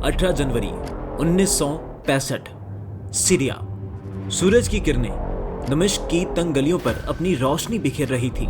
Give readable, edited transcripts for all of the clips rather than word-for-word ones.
18 जनवरी 1965। Syria. सूरज की किरणें दमिश्क की तंग गलियों पर अपनी रोशनी बिखेर रही थी।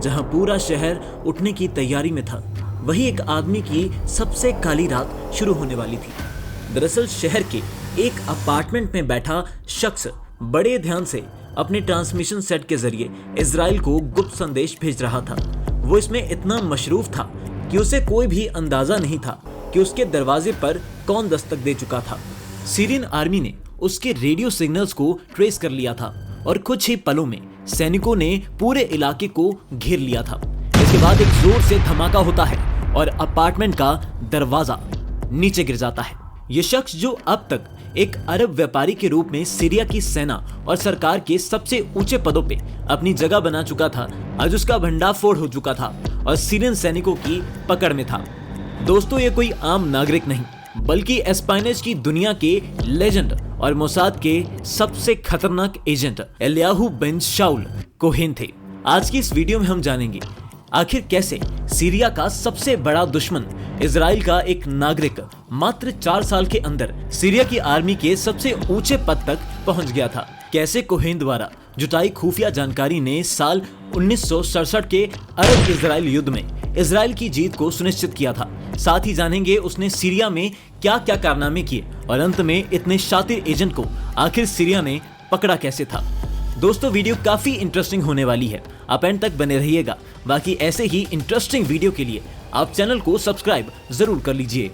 जहां पूरा शहर उठने की तैयारी में था, वही एक आदमी की सबसे काली रात शुरू होने वाली थी। दरअसल शहर के एक अपार्टमेंट में बैठा शख्स बड़े ध्यान से अपने ट्रांसमिशन सेट के जरिए इजराइल को गुप्त संदेश भेज रहा था। वो इसमें इतना मशरूफ था कि उसे कोई भी अंदाजा नहीं था कि उसके दरवाजे पर कौन दस्तक दे चुका था। सीरियन आर्मी ने उसके रेडियो सिग्नल्स को ट्रेस कर लिया था और कुछ ही पलों में सैनिकों ने पूरे इलाके को घेर लिया था। इसके बाद एक जोर से धमाका होता है और अपार्टमेंट का दरवाजा नीचे गिर जाता है। ये शख्स जो अब तक एक अरब व्यापारी के रूप में सीरिया की सेना और सरकार के सबसे ऊंचे पदों पे अपनी जगह बना चुका था, आज उसका भंडाफोड़ हो चुका था और सीरियन सैनिकों की पकड़ में था। दोस्तों, ये कोई आम नागरिक नहीं, बल्कि एस्पाइनेज की दुनिया के लेजेंड और मोसाद के सबसे खतरनाक agent Eliyahu Ben Saul Cohen थे। आज की इस वीडियो में हम जानेंगे आखिर कैसे सीरिया का सबसे बड़ा दुश्मन इजराइल का एक नागरिक मात्र 4 साल के अंदर सीरिया की आर्मी के सबसे ऊंचे पद तक पहुंच गया था। कैसे कोहेन द्वारा जुटाई खुफिया जानकारी ने साल 1967 के अरब इजराइल युद्ध में इजराइल की जीत को सुनिश्चित किया था। साथ ही जानेंगे उसने सीरिया में क्या क्या कारनामे किए और अंत में इतने शातिर एजेंट को आखिर सीरिया ने पकड़ा कैसे था। दोस्तों, वीडियो काफी इंटरेस्टिंग होने वाली है, आप एंड तक बने रहिएगा। बाकी ऐसे ही इंटरेस्टिंग वीडियो के लिए आप चैनल को सब्सक्राइब जरूर कर लीजिए।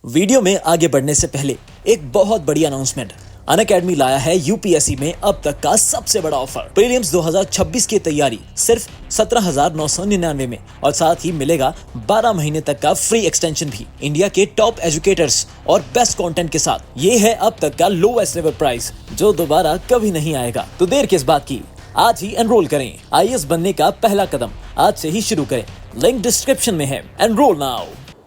वीडियो में आगे बढ़ने से पहले एक बहुत बड़ी अनाउंसमेंट। अनअकैडमी लाया है यूपीएससी में अब तक का सबसे बड़ा ऑफर। प्रीलिम्स 2026 की तैयारी सिर्फ 17,999 में और साथ ही मिलेगा 12 महीने तक का फ्री एक्सटेंशन भी इंडिया के टॉप एजुकेटर्स और बेस्ट कंटेंट के साथ। ये है अब तक का लोएस्ट एवर प्राइस जो दोबारा कभी नहीं आएगा। तो देर किस बात की, आज ही एनरोल करें। आईएएस बनने का पहला कदम आज से ही शुरू करें, लिंक डिस्क्रिप्शन में है। Enrol now.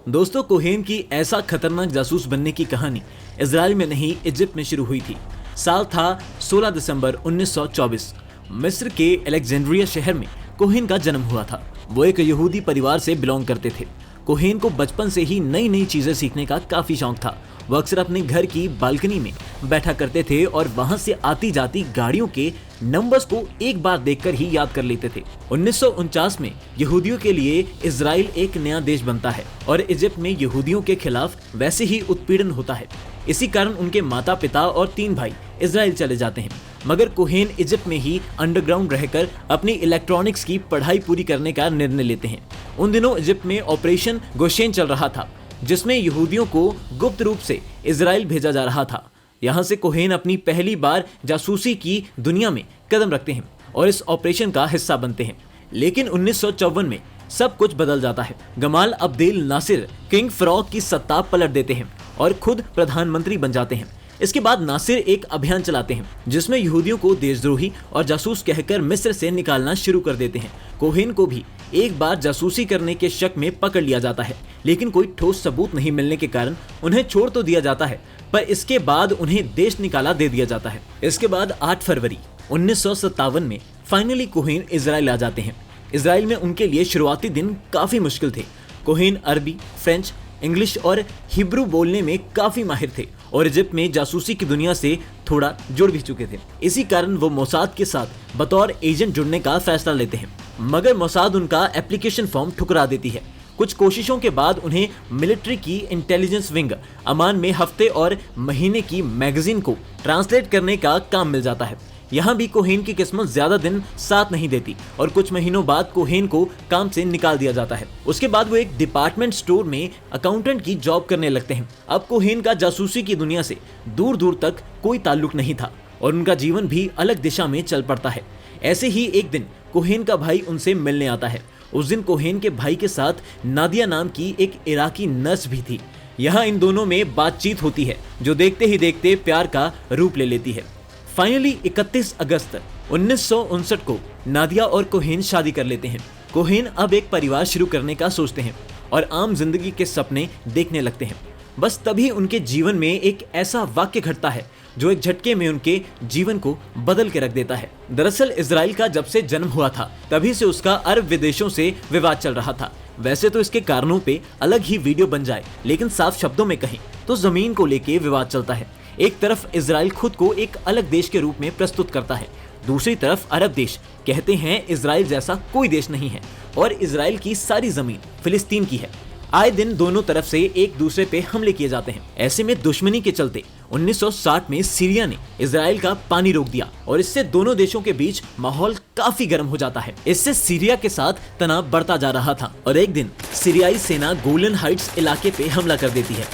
दोस्तों, कोहेन की ऐसा खतरनाक जासूस बनने की कहानी इजराइल में नहीं, इजिप्ट में शुरू हुई थी। साल था 16 दिसंबर 1924। मिस्र के अलेक्जेंड्रिया शहर में कोहेन का जन्म हुआ था। वो एक यहूदी परिवार से बिलोंग करते थे। कोहेन को बचपन से ही नई नई चीजें सीखने का काफी शौक था। वो अक्सर अपने घर की बालकनी में बैठा करते थे और वहां से आती जाती गाड़ियों के नंबर्स को एक बार देखकर ही याद कर लेते थे। 1949 में यहूदियों के लिए इजराइल एक नया देश बनता है और इजिप्ट में यहूदियों के खिलाफ वैसे ही उत्पीड़न होता है। इसी कारण उनके माता पिता और 3 भाई इजराइल चले जाते हैं, मगर कोहेन इजिप्ट में ही अंडरग्राउंड रहकर अपनी इलेक्ट्रॉनिक्स की पढ़ाई पूरी करने का निर्णय लेते हैं। उन दिनों इजिप्ट में ऑपरेशन गोशेन चल रहा था, जिसमें यहूदियों को गुप्त रूप से इजराइल भेजा जा रहा था। यहाँ से कोहेन अपनी पहली बार जासूसी की दुनिया में कदम रखते हैं और इस ऑपरेशन का हिस्सा बनते हैं। लेकिन 1954 में सब कुछ बदल जाता है। गमाल अब्देल नासिर किंग फरोग की सत्ता पलट देते हैं और खुद प्रधानमंत्री बन जाते हैं। इसके बाद नासिर एक अभियान चलाते हैं जिसमें यहूदियों को देशद्रोही और जासूस कहकर मिस्र से निकालना शुरू कर देते हैं। कोहेन को भी एक बार जासूसी करने के शक में पकड़ लिया जाता है, लेकिन कोई ठोस सबूत नहीं मिलने के कारण उन्हें छोड़ तो दिया जाता है, पर इसके बाद उन्हें देश निकाला दे दिया जाता है। इसके बाद 8 फरवरी 1957 में फाइनली कोहेन इजराइल आ जाते हैं। इजराइल में उनके लिए शुरुआती दिन काफी मुश्किल थे। कोहेन अरबी, फ्रेंच, इंग्लिश और हिब्रू बोलने में काफी माहिर थे और इजिप्ट में जासूसी की दुनिया से थोड़ा जुड़ भी चुके थे। इसी कारण वो मोसाद के साथ बतौर एजेंट जुड़ने का फैसला लेते हैं, मगर मोसाद उनका एप्लीकेशन फॉर्म ठुकरा देती है। कुछ कोशिशों के बाद उन्हें मिलिट्री की इंटेलिजेंस विंग अमान में हफ्ते और महीने की मैगजीन को ट्रांसलेट करने का काम मिल जाता है। यहाँ भी कोहेन की किस्मत ज्यादा दिन साथ नहीं देती और कुछ महीनों बाद कोहेन को काम से निकाल दिया जाता है। उसके बाद वो एक डिपार्टमेंट स्टोर में अकाउंटेंट की जॉब करने लगते हैं। अब कोहेन का जासूसी की दुनिया से दूर दूर तक कोई ताल्लुक नहीं था और उनका जीवन भी अलग दिशा में चल पड़ता है। ऐसे ही एक दिन कोहेन का भाई उनसे मिलने आता है। उस दिन कोहेन के भाई के साथ नादिया नाम की एक इराकी नर्स भी थी। यहाँ इन दोनों में बातचीत होती है जो देखते ही देखते प्यार का रूप ले लेती है। फाइनली 31 अगस्त 1959 को नादिया और कोहेन शादी कर लेते हैं। कोहेन अब एक परिवार शुरू करने का सोचते हैं और आम जिंदगी के सपने देखने लगते हैं। बस तभी उनके जीवन में एक ऐसा वाक्य घटता है जो एक झटके में उनके जीवन को बदल के रख देता है। दरअसल इजराइल का जब से जन्म हुआ था तभी से उसका अरब विदेशों से विवाद चल रहा था। वैसे तो इसके कारणों पे अलग ही वीडियो बन जाए, लेकिन साफ शब्दों में कहें तो जमीन को लेके विवाद चलता है। एक तरफ इजराइल खुद को एक अलग देश के रूप में प्रस्तुत करता है, दूसरी तरफ अरब देश कहते हैं इजराइल जैसा कोई देश नहीं है और इजराइल की सारी जमीन फिलिस्तीन की है। आए दिन दोनों तरफ से एक दूसरे पे हमले किए जाते हैं। ऐसे में दुश्मनी के चलते 1960 में सीरिया ने इजराइल का पानी रोक दिया और इससे दोनों देशों के बीच माहौल काफी गर्म हो जाता है। इससे सीरिया के साथ तनाव बढ़ता जा रहा था और एक दिन सीरियाई सेना गोलन हाइट्स इलाके पे हमला कर देती है।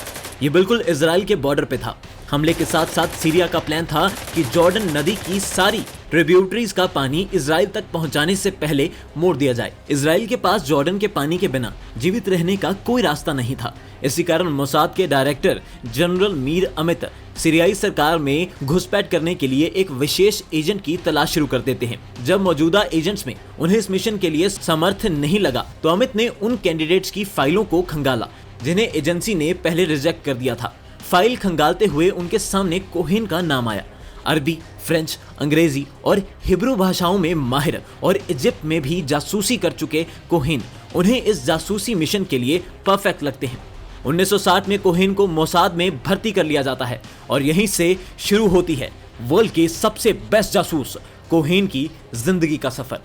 ये बिल्कुल इजराइल के बॉर्डर पे था। हमले के साथ साथ सीरिया का प्लान था कि जॉर्डन नदी की सारी ट्रिब्यूटरीज का पानी इजराइल तक पहुंचाने से पहले मोड़ दिया जाए। इजराइल के पास जॉर्डन के पानी के बिना जीवित रहने का कोई रास्ता नहीं था। इसी कारण मोसाद के डायरेक्टर जनरल मीर अमित सीरियाई सरकार में घुसपैठ करने के लिए एक विशेष एजेंट की तलाश शुरू कर देते हैं। जब मौजूदा एजेंट्स में उन्हें इस मिशन के लिए समर्थ नहीं लगा तो अमित ने उन कैंडिडेट्स की फाइलों को खंगाला जिन्हें एजेंसी ने पहले रिजेक्ट कर दिया था। फाइल खंगालते हुए उनके सामने कोहेन का नाम आया। अरबी, फ्रेंच, अंग्रेजी और हिब्रू भाषाओं में माहिर और इजिप्ट में भी जासूसी कर चुके कोहेन उन्हें इस जासूसी मिशन के लिए परफेक्ट लगते हैं। 1960 में कोहेन को मोसाद में भर्ती कर लिया जाता है और यहीं से शुरू होती है वर्ल्ड के सबसे बेस्ट जासूस कोहेन की जिंदगी का सफर।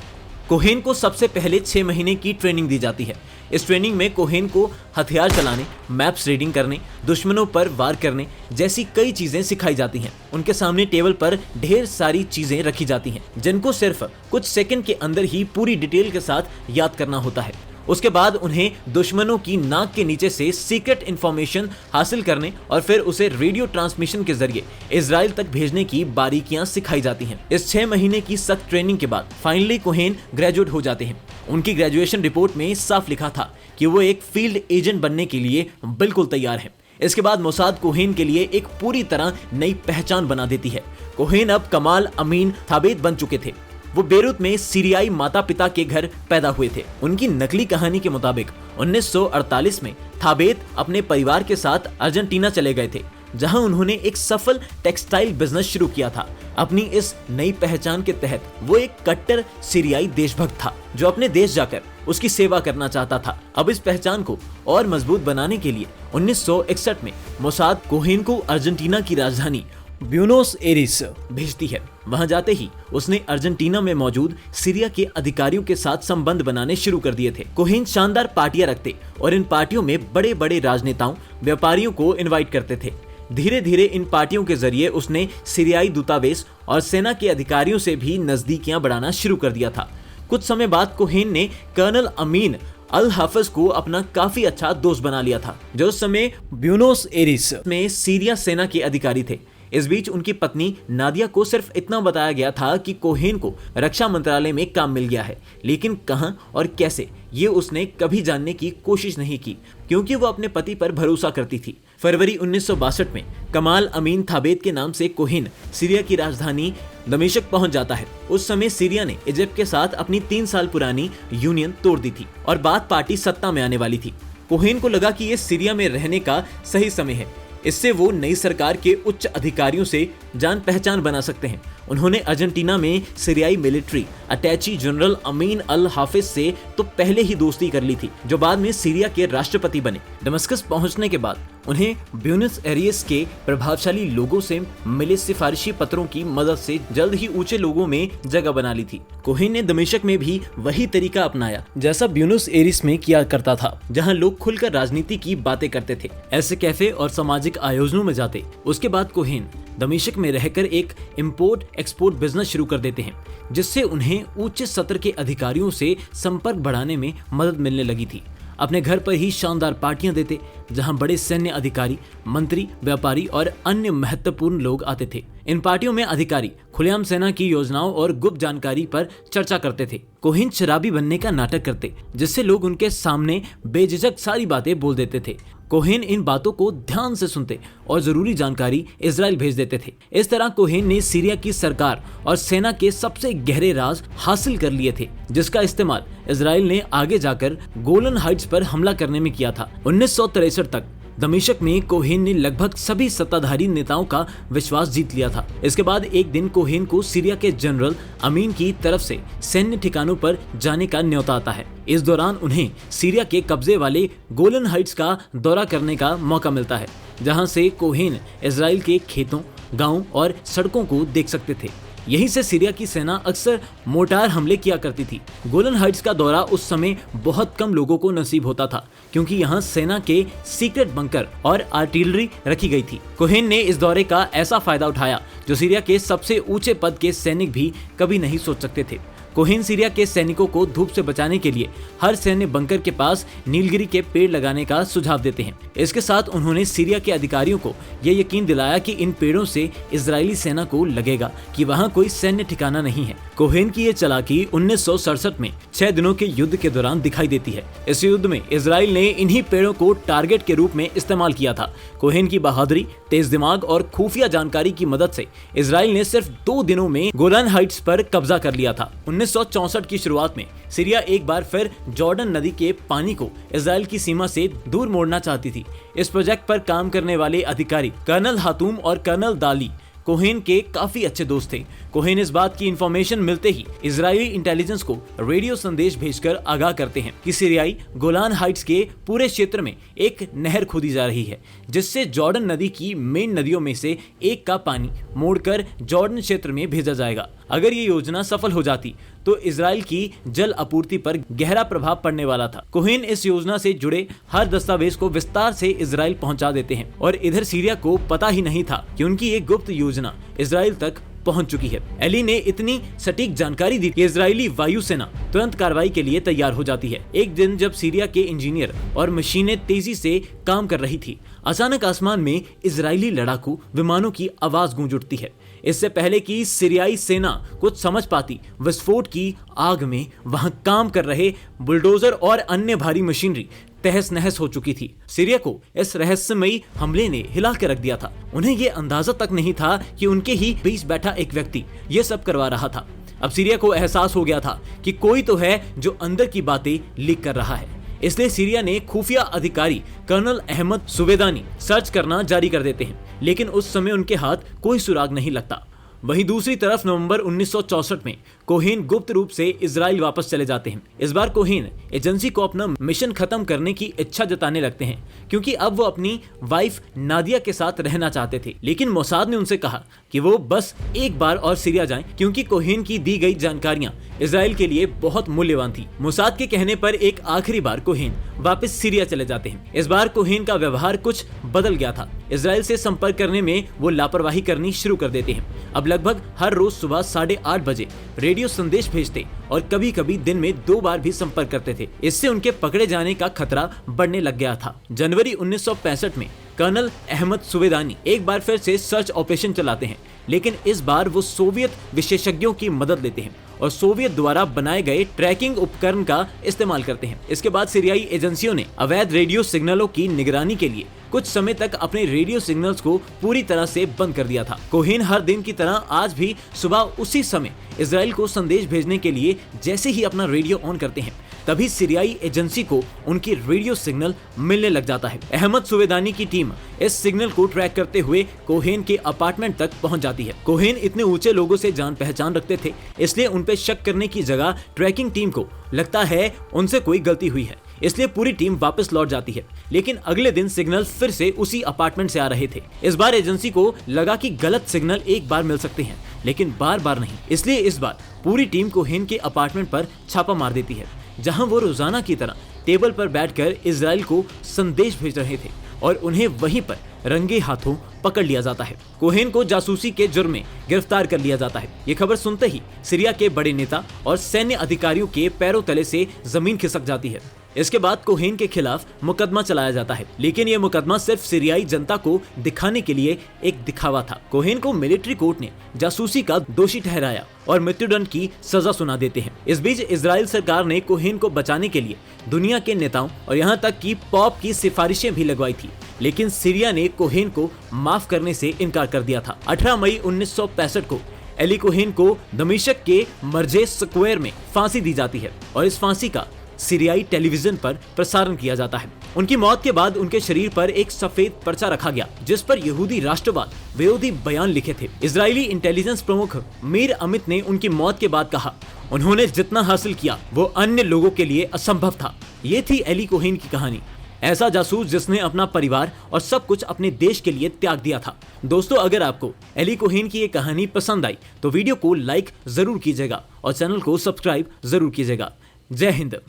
कोहेन को सबसे पहले 6 महीने की ट्रेनिंग दी जाती है। इस ट्रेनिंग में कोहेन को हथियार चलाने, मैप्स रीडिंग करने, दुश्मनों पर वार करने जैसी कई चीजें सिखाई जाती हैं। उनके सामने टेबल पर ढेर सारी चीजें रखी जाती हैं जिनको सिर्फ कुछ सेकंड के अंदर ही पूरी डिटेल के साथ याद करना होता है। उसके बाद उन्हें दुश्मनों की नाक के नीचे से सीक्रेट इंफॉर्मेशन हासिल करने और फिर उसे रेडियो ट्रांसमिशन के जरिए इजराइल तक भेजने की बारीकियां सिखाई जाती हैं। इस 6 महीने की सख्त ट्रेनिंग के बाद फाइनली कोहेन ग्रेजुएट हो जाते हैं। उनकी ग्रेजुएशन रिपोर्ट में साफ लिखा था कि वो एक फील्ड एजेंट बनने के लिए बिल्कुल तैयार है। इसके बाद मोसाद कोहेन के लिए एक पूरी तरह नई पहचान बना देती है। कोहेन अब कमाल अमीन थाबेत बन चुके थे। वो बेरूत में सीरियाई माता पिता के घर पैदा हुए थे। उनकी नकली कहानी के मुताबिक 1948 में थाबेत अपने परिवार के साथ अर्जेंटीना चले गए थे, जहां उन्होंने एक सफल टेक्सटाइल बिजनेस शुरू किया था। अपनी इस नई पहचान के तहत वो एक कट्टर सीरियाई देशभक्त था जो अपने देश जाकर उसकी सेवा करना चाहता था। अब इस पहचान को और मजबूत बनाने के लिए 1961 में मोसाद कोहेन को अर्जेंटीना की राजधानी ब्यूनोस एरिस भेजती है। वहां जाते ही उसने अर्जेंटीना में मौजूद सीरिया के अधिकारियों के साथ संबंध बनाने शुरू कर दिए थे। कोहेन शानदार पार्टियां रखते और इन पार्टियों में बड़े बड़े राजनेताओं, व्यापारियों को इनवाइट करते थे। धीरे धीरे इन पार्टियों के जरिए उसने सीरियाई दूतावास और सेना के अधिकारियों से भी नजदीकियां बढ़ाना शुरू कर दिया था। कुछ समय बाद कोहेन ने कर्नल अमीन अल हाफिज को अपना काफी अच्छा दोस्त बना लिया था, जो उस समय ब्यूनोस एरिस में सीरिया सेना के अधिकारी थे। इस बीच उनकी पत्नी नादिया को सिर्फ इतना बताया गया था कि कोहेन को रक्षा मंत्रालय में काम मिल गया है, लेकिन कहां और कैसे ये उसने कभी जानने की कोशिश नहीं की, क्योंकि वो अपने पति पर भरोसा करती थी। फरवरी 1962 में कमाल अमीन थाबेत के नाम से कोहेन सीरिया की राजधानी दमिश्क पहुंच जाता है। उस समय सीरिया ने इजिप्ट के साथ अपनी 3 साल पुरानी यूनियन तोड़ दी थी और बाथ पार्टी सत्ता में आने वाली थी। कोहेन को लगा कि ये सीरिया में रहने का सही समय है। इससे वो नई सरकार के उच्च अधिकारियों से जान पहचान बना सकते हैं। उन्होंने अर्जेंटीना में सीरियाई मिलिट्री अटैची जनरल अमीन अल हाफिज से तो पहले ही दोस्ती कर ली थी, जो बाद में सीरिया के राष्ट्रपति बने। दमिश्क पहुंचने के बाद उन्हें ब्यूनस एरिस के प्रभावशाली लोगों से मिले सिफारिशी पत्रों की मदद से जल्द ही ऊंचे लोगों में जगह बना ली थी। कोहेन ने दमिश्क में भी वही तरीका अपनाया जैसा ब्यूनस एरिस में किया करता था, जहां लोग खुलकर राजनीति की बातें करते थे, ऐसे कैफे और सामाजिक आयोजनों में जाते। उसके बाद कोहेन दमिश्क में रहकर एक इंपोर्ट एक्सपोर्ट बिजनेस शुरू कर देते हैं, जिससे उन्हें उच्च सत्र के अधिकारियों से संपर्क बढ़ाने में मदद मिलने लगी थी। अपने घर पर ही शानदार पार्टियां देते, जहां बड़े सैन्य अधिकारी, मंत्री, व्यापारी और अन्य महत्वपूर्ण लोग आते थे। इन पार्टियों में अधिकारी खुलेआम सेना की योजनाओं और गुप्त जानकारी पर चर्चा करते थे। कोहेन शराबी बनने का नाटक करते, जिससे लोग उनके सामने बेझिझक सारी बातें बोल देते थे। कोहेन इन बातों को ध्यान से सुनते और जरूरी जानकारी इजराइल भेज देते थे। इस तरह कोहेन ने सीरिया की सरकार और सेना के सबसे गहरे राज हासिल कर लिए थे, जिसका इस्तेमाल इजराइल ने आगे जाकर गोलन हाइट्स पर हमला करने में किया था। 1963 तक दमिश्क में कोहेन ने लगभग सभी सत्ताधारी नेताओं का विश्वास जीत लिया था। इसके बाद एक दिन कोहेन को सीरिया के जनरल अमीन की तरफ से सैन्य ठिकानों पर जाने का न्योता आता है। इस दौरान उन्हें सीरिया के कब्जे वाले गोलन हाइट्स का दौरा करने का मौका मिलता है, जहां से कोहेन इजराइल के खेतों, गांवों और सड़कों को देख सकते थे। यहीं से सीरिया की सेना अक्सर मोर्टार हमले किया करती थी। गोलन हाइट्स का दौरा उस समय बहुत कम लोगों को नसीब होता था, क्योंकि यहाँ सेना के सीक्रेट बंकर और आर्टिलरी रखी गई थी। कोहेन ने इस दौरे का ऐसा फायदा उठाया जो सीरिया के सबसे ऊंचे पद के सैनिक भी कभी नहीं सोच सकते थे। कोहेन सीरिया के सैनिकों को धूप से बचाने के लिए हर सैन्य बंकर के पास नीलगिरी के पेड़ लगाने का सुझाव देते हैं। इसके साथ उन्होंने सीरिया के अधिकारियों को यह यकीन दिलाया कि इन पेड़ों से इजरायली सेना को लगेगा कि वहां कोई सैन्य ठिकाना नहीं है। कोहेन की ये चालाकी 1967 में 6 दिनों के युद्ध के दौरान दिखाई देती है। इस युद्ध में इजराइल ने इन्हीं पेड़ों को टारगेट के रूप में इस्तेमाल किया था। कोहेन की बहादुरी, तेज दिमाग और खुफिया जानकारी की मदद से इजराइल ने सिर्फ 2 दिनों में गोलान हाइट्स पर कब्जा कर लिया था। 1964 की शुरुआत में सीरिया एक बार फिर जॉर्डन नदी के पानी को इजराइल की सीमा से दूर मोड़ना चाहती थी। इस प्रोजेक्ट पर काम करने वाले अधिकारी कर्नल हातूम और कर्नल दाली कोहेन के काफी अच्छे दोस्त थे। कोहेन इस बात की इंफॉर्मेशन मिलते ही इजरायली इंटेलिजेंस को रेडियो संदेश भेजकर आगाह करते हैं कि सीरियाई गोलान हाइट्स के पूरे क्षेत्र में एक नहर खोदी जा रही है, जिससे जॉर्डन नदी की मेन नदियों में से एक का पानी मोड़कर जॉर्डन क्षेत्र में भेजा जाएगा। अगर ये योजना सफल हो जाती तो इजराइल की जल आपूर्ति पर गहरा प्रभाव पड़ने वाला था। कोहेन इस योजना से जुड़े हर दस्तावेज को विस्तार से इजराइल पहुंचा देते हैं और इधर सीरिया को पता ही नहीं था कि उनकी एक गुप्त योजना इजराइल तक पहुंच चुकी है। एली ने इतनी सटीक जानकारी दी कि इजरायली वायुसेना तुरंत कार्रवाई के लिए तैयार हो जाती है। एक दिन जब सीरिया के इंजीनियर और मशीनें तेजी से काम कर रही थी, अचानक आसमान में इजरायली लड़ाकू विमानों की आवाज गूंज उठती है। इससे पहले कि सीरियाई सेना कुछ समझ पाती, विस्फोट की आग में वहां काम कर रहे बुलडोजर और अन्य भारी मशीनरी तहस नहस हो चुकी थी। सीरिया को इस रहस्यमयी हमले ने हिला के रख दिया था। उन्हें ये अंदाजा तक नहीं था कि उनके ही बीच बैठा एक व्यक्ति ये सब करवा रहा था। अब सीरिया को एहसास हो गया था कि कोई तो है जो अंदर की बातें लीक कर रहा है। इसलिए सीरिया ने खुफिया अधिकारी कर्नल अहमद सुवेदानी सर्च करना जारी कर देते हैं, लेकिन उस समय उनके हाथ कोई सुराग नहीं लगता। वहीं दूसरी तरफ नवंबर 1964 में कोहेन गुप्त रूप से इजराइल वापस चले जाते हैं। इस बार कोहेन एजेंसी को अपना मिशन खत्म करने की इच्छा जताने लगते हैं, क्योंकि अब वो अपनी वाइफ नादिया के साथ रहना चाहते थे। लेकिन मोसाद ने उनसे कहा कि वो बस एक बार और सीरिया जाएं, क्योंकि कोहेन की दी गई जानकारियां इजराइल के लिए बहुत मूल्यवान थी। मोसाद के कहने पर एक आखिरी बार कोहेन वापस सीरिया चले जाते हैं। इस बार कोहेन का व्यवहार कुछ बदल गया था। इजराइल से संपर्क करने में वो लापरवाही करनी शुरू कर देते हैं। अब लगभग हर रोज सुबह 8:30 बजे रेडियो संदेश भेजते और कभी कभी दिन में 2 बार भी संपर्क करते थे। इससे उनके पकड़े जाने का खतरा बढ़ने लग गया था। जनवरी 1965 में कर्नल अहमद सुवेदानी एक बार फिर से सर्च ऑपरेशन चलाते हैं, लेकिन इस बार वो सोवियत विशेषज्ञों की मदद लेते हैं और सोवियत द्वारा बनाए गए ट्रैकिंग उपकरण का इस्तेमाल करते हैं। इसके बाद सीरियाई एजेंसियों ने अवैध रेडियो सिग्नलों की निगरानी के लिए कुछ समय तक अपने रेडियो सिग्नल्स को पूरी तरह से बंद कर दिया था। कोहेन हर दिन की तरह आज भी सुबह उसी समय इजराइल को संदेश भेजने के लिए जैसे ही अपना रेडियो ऑन करते हैं, तभी सीरियाई एजेंसी को उनकी रेडियो सिग्नल मिलने लग जाता है। अहमद सुवेदानी की टीम इस सिग्नल को ट्रैक करते हुए कोहेन के अपार्टमेंट तक पहुंच जाती है। कोहेन इतने ऊंचे लोगों से जान पहचान रखते थे, इसलिए उन पे शक करने की जगह ट्रैकिंग टीम को लगता है उनसे कोई गलती हुई है, इसलिए पूरी टीम वापस लौट जाती है। लेकिन अगले दिन सिग्नल फिर से उसी अपार्टमेंट से आ रहे थे। इस बार एजेंसी को लगा कि गलत सिग्नल एक बार मिल सकते हैं, लेकिन बार बार नहीं। इसलिए इस बार पूरी टीम कोहेन के अपार्टमेंट पर छापा मार देती है, जहां वो रोजाना की तरह टेबल पर बैठकर इजराइल को संदेश भेज रहे थे और उन्हें वहीं पर रंगे हाथों पकड़ लिया जाता है। कोहेन को जासूसी के जुर्म में गिरफ्तार कर लिया जाता है। ये खबर सुनते ही सीरिया के बड़े नेता और सैन्य अधिकारियों के पैरों तले से जमीन खिसक जाती है। इसके बाद कोहेन के खिलाफ मुकदमा चलाया जाता है, लेकिन ये मुकदमा सिर्फ सीरियाई जनता को दिखाने के लिए एक दिखावा था। कोहेन को मिलिट्री कोर्ट ने जासूसी का दोषी ठहराया और मृत्युदंड की सजा सुना देते हैं। इस बीच इजराइल सरकार ने कोहेन को बचाने के लिए दुनिया के नेताओं और यहाँ तक कि पॉप की सिफारिशें भी लगवाई थी, लेकिन सीरिया ने कोहेन को माफ करने से इनकार कर दिया था। 18 मई 1965 को एली कोहेन को दमिश्क के मरजेस स्क्वायर में फांसी दी जाती है और इस फांसी का सीरियाई टेलीविजन पर प्रसारण किया जाता है। उनकी मौत के बाद उनके शरीर पर एक सफेद पर्चा रखा गया, जिस पर यहूदी राष्ट्रवाद विरोधी बयान लिखे थे। इजरायली इंटेलिजेंस प्रमुख मीर अमित ने उनकी मौत के बाद कहा, उन्होंने जितना हासिल किया वो अन्य लोगों के लिए असंभव था। ये थी एली कोहेन की कहानी, ऐसा जासूस जिसने अपना परिवार और सब कुछ अपने देश के लिए त्याग दिया था। दोस्तों, अगर आपको एली कोहेन की ये कहानी पसंद आई तो वीडियो को लाइक जरूर कीजिएगा और चैनल को सब्सक्राइब जरूर कीजिएगा। जय हिंद।